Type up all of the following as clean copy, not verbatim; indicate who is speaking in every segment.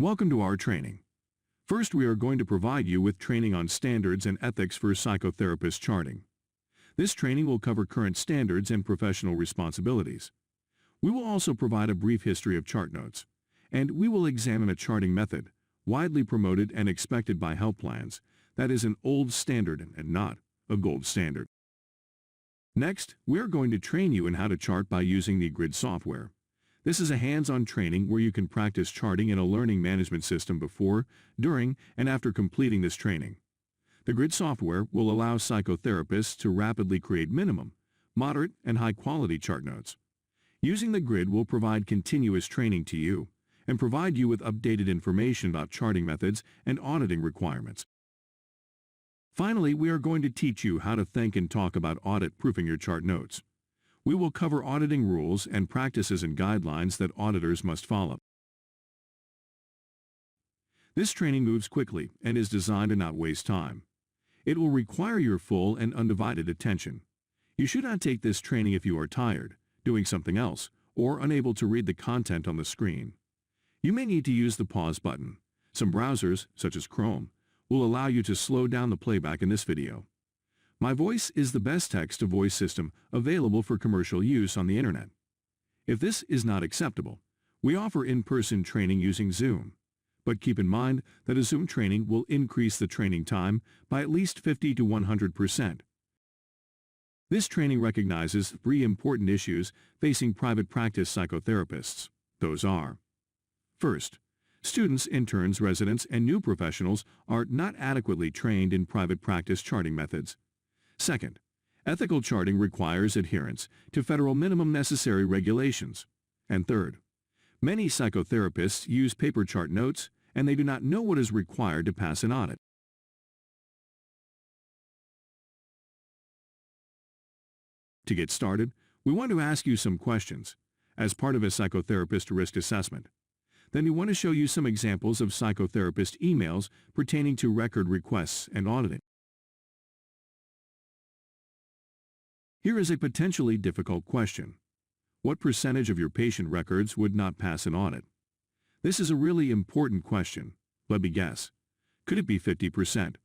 Speaker 1: Welcome to our training. First, we are going to provide you with training on standards and ethics for psychotherapist charting. This training will cover current standards and professional responsibilities. We will also provide a brief history of chart notes, and we will examine a charting method, widely promoted and expected by health plans, that is an old standard and not a gold standard. Next, we are going to train you in how to chart by using the grid software. This is a hands-on training where you can practice charting in a learning management system before, during, and after completing this training. The grid software will allow psychotherapists to rapidly create minimum, moderate, and high-quality chart notes. Using the grid will provide continuous training to you and provide you with updated information about charting methods and auditing requirements. Finally, we are going to teach you how to think and talk about audit-proofing your chart notes. We will cover auditing rules and practices and guidelines that auditors must follow. This training moves quickly and is designed to not waste time. It will require your full and undivided attention. You should not take this training if you are tired, doing something else, or unable to read the content on the screen. You may need to use the pause button. Some browsers, such as Chrome, will allow you to slow down the playback in this video. My voice is the best text-to-voice system available for commercial use on the internet. If this is not acceptable, we offer in-person training using Zoom. But keep in mind that a Zoom training will increase the training time by at least 50 to 100%. This training recognizes 3 important issues facing private practice psychotherapists. Those are: first, students, interns, residents, and new professionals are not adequately trained in private practice charting methods. Second, ethical charting requires adherence to federal minimum necessary regulations. And third, many psychotherapists use paper chart notes and they do not know what is required to pass an audit. To get started, we want to ask you some questions as part of a psychotherapist risk assessment. Then we want to show you some examples of psychotherapist emails pertaining to record requests and auditing. Here is a potentially difficult question. What percentage of your patient records would not pass an audit? This is a really important question. Let me guess. Could it be 50%?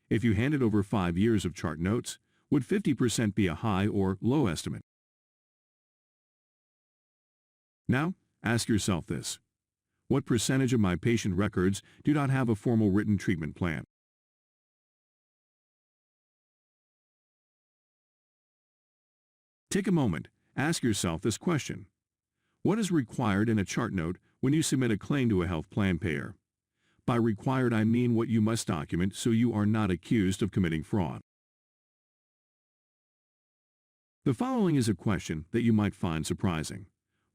Speaker 1: If you handed over 5 years of chart notes, would 50% be a high or low estimate? Now, ask yourself this. What percentage of my patient records do not have a formal written treatment plan? Take a moment, ask yourself this question. What is required in a chart note when you submit a claim to a health plan payer? By required, I mean what you must document so you are not accused of committing fraud. The following is a question that you might find surprising.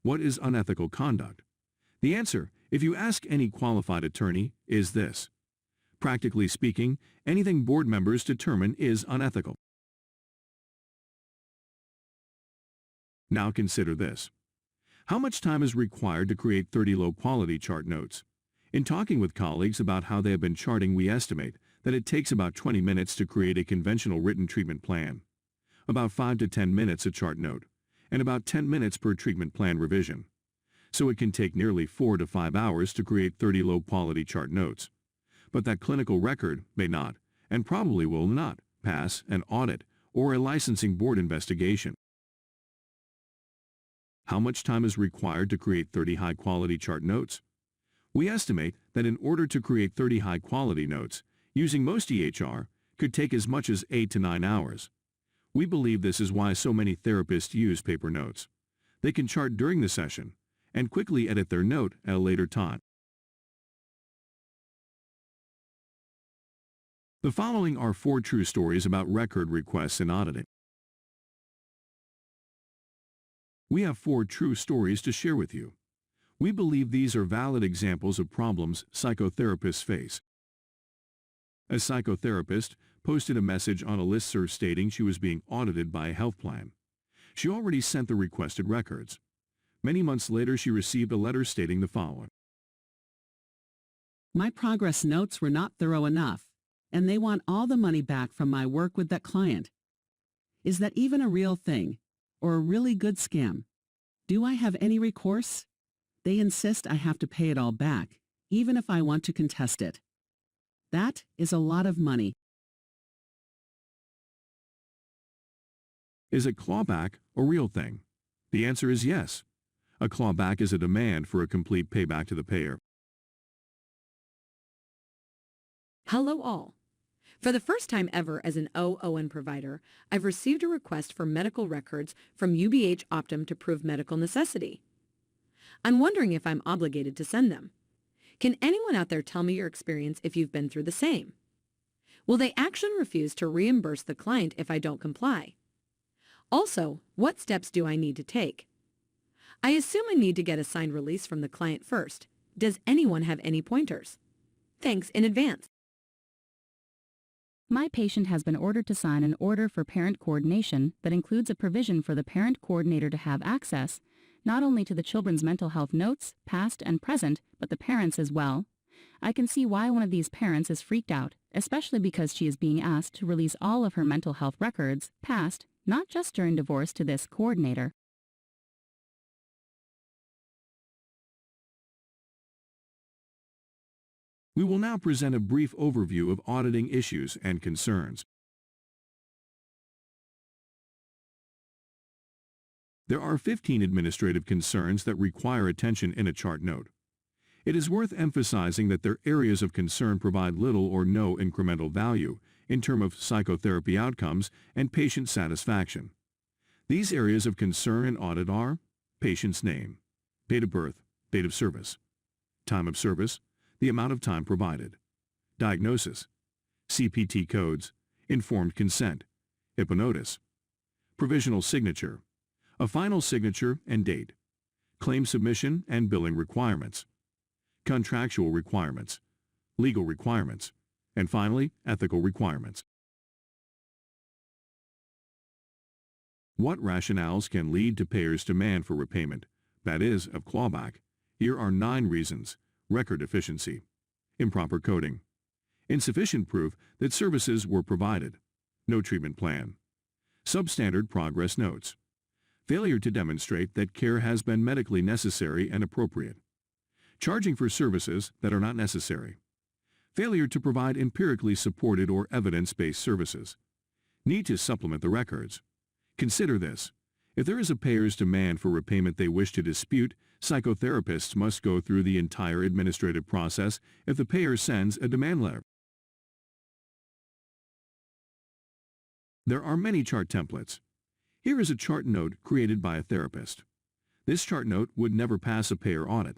Speaker 1: What is unethical conduct? The answer, if you ask any qualified attorney, is this. Practically speaking, anything board members determine is unethical. Now consider this. How much time is required to create 30 low-quality chart notes? In talking with colleagues about how they have been charting, we estimate that it takes about 20 minutes to create a conventional written treatment plan, about 5 to 10 minutes a chart note, and about 10 minutes per treatment plan revision. So it can take nearly 4 to 5 hours to create 30 low-quality chart notes. But that clinical record may not, and probably will not, pass an audit or a licensing board investigation. How much time is required to create 30 high-quality chart notes? We estimate that in order to create 30 high-quality notes, using most EHR could take as much as 8 to 9 hours. We believe this is why so many therapists use paper notes. They can chart during the session and quickly edit their note at a later time. The following are 4 true stories about record requests and auditing. We have 4 true stories to share with you. We believe these are valid examples of problems psychotherapists face. A psychotherapist posted a message on a listserv stating she was being audited by a health plan. She already sent the requested records. Many months later, she received a letter stating the following.
Speaker 2: My progress notes were not thorough enough, and they want all the money back from my work with that client. Is that even a real thing, or a really good scam? Do I have any recourse? They insist I have to pay it all back, even if I want to contest it. That is a lot of money.
Speaker 1: Is a clawback a real thing? The answer is yes. A clawback is a demand for a complete payback to the payer.
Speaker 3: Hello all. For the first time ever as an OON provider, I've received a request for medical records from UBH Optum to prove medical necessity. I'm wondering if I'm obligated to send them. Can anyone out there tell me your experience if you've been through the same? Will they actually refuse to reimburse the client if I don't comply? Also, what steps do I need to take? I assume I need to get a signed release from the client first. Does anyone have any pointers? Thanks in advance.
Speaker 4: My patient has been ordered to sign an order for parent coordination that includes a provision for the parent coordinator to have access not only to the children's mental health notes, past and present, but the parents as well. I can see why one of these parents is freaked out, especially because she is being asked to release all of her mental health records, past, not just during divorce, to this coordinator.
Speaker 1: We will now present a brief overview of auditing issues and concerns. There are 15 administrative concerns that require attention in a chart note. It is worth emphasizing that their areas of concern provide little or no incremental value in terms of psychotherapy outcomes and patient satisfaction. These areas of concern in audit are patient's name, date of birth, date of service, time of service, the amount of time provided, diagnosis, CPT codes, informed consent, hypnosis, provisional signature, a final signature and date, claim submission and billing requirements, contractual requirements, legal requirements, and finally, ethical requirements. What rationales can lead to payers' demand for repayment, that is, of clawback? Here are 9 reasons. Record deficiency, improper coding, insufficient proof that services were provided, no treatment plan, substandard progress notes, failure to demonstrate that care has been medically necessary and appropriate, charging for services that are not necessary, failure to provide empirically supported or evidence-based services, need to supplement the records. Consider this. If there is a payer's demand for repayment they wish to dispute, psychotherapists must go through the entire administrative process if the payer sends a demand letter. There are many chart templates. Here is a chart note created by a therapist. This chart note would never pass a payer audit.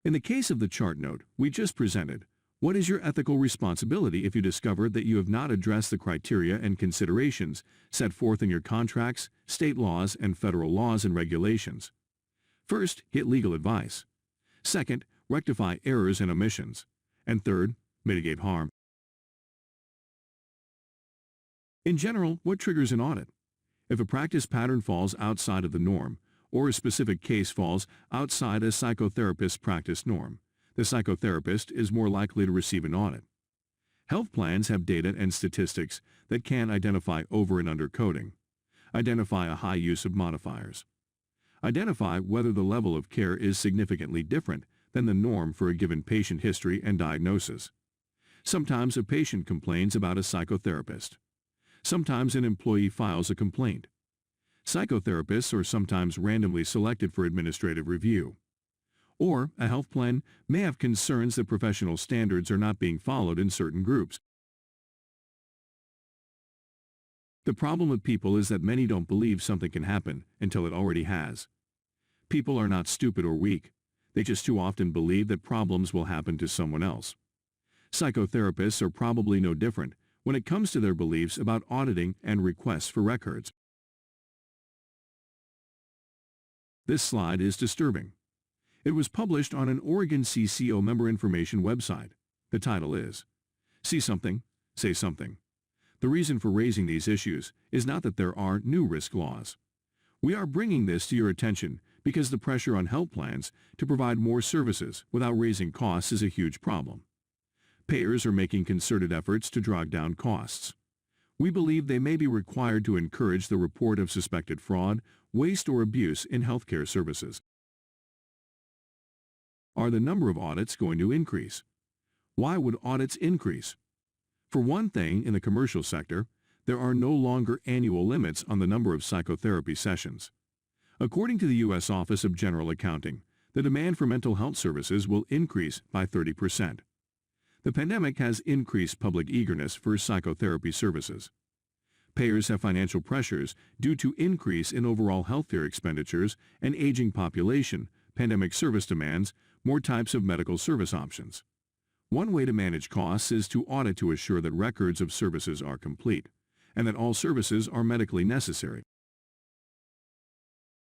Speaker 1: In the case of the chart note we just presented, what is your ethical responsibility if you discover that you have not addressed the criteria and considerations set forth in your contracts, state laws, and federal laws and regulations? First, get legal advice. Second, rectify errors and omissions. And third, mitigate harm. In general, what triggers an audit? If a practice pattern falls outside of the norm, or a specific case falls outside a psychotherapist's practice norm, the psychotherapist is more likely to receive an audit. Health plans have data and statistics that can identify over and under coding, identify a high use of modifiers, identify whether the level of care is significantly different than the norm for a given patient history and diagnosis. Sometimes a patient complains about a psychotherapist. Sometimes an employee files a complaint. Psychotherapists are sometimes randomly selected for administrative review. Or a health plan may have concerns that professional standards are not being followed in certain groups. The problem with people is that many don't believe something can happen until it already has. People are not stupid or weak. They just too often believe that problems will happen to someone else. Psychotherapists are probably no different when it comes to their beliefs about auditing and requests for records. This slide is disturbing. It was published on an Oregon CCO member information website. The title is, "See Something, Say Something." The reason for raising these issues is not that there are new risk laws. We are bringing this to your attention because the pressure on health plans to provide more services without raising costs is a huge problem. Payers are making concerted efforts to drive down costs. We believe they may be required to encourage the report of suspected fraud, waste, or abuse in healthcare services. Are the number of audits going to increase? Why would audits increase? For one thing, in the commercial sector, there are no longer annual limits on the number of psychotherapy sessions. According to the U.S. Office of General Accounting, the demand for mental health services will increase by 30%. The pandemic has increased public eagerness for psychotherapy services. Payers have financial pressures due to increase in overall healthcare expenditures, an aging population, pandemic service demands, more types of medical service options. One way to manage costs is to audit to assure that records of services are complete, and that all services are medically necessary.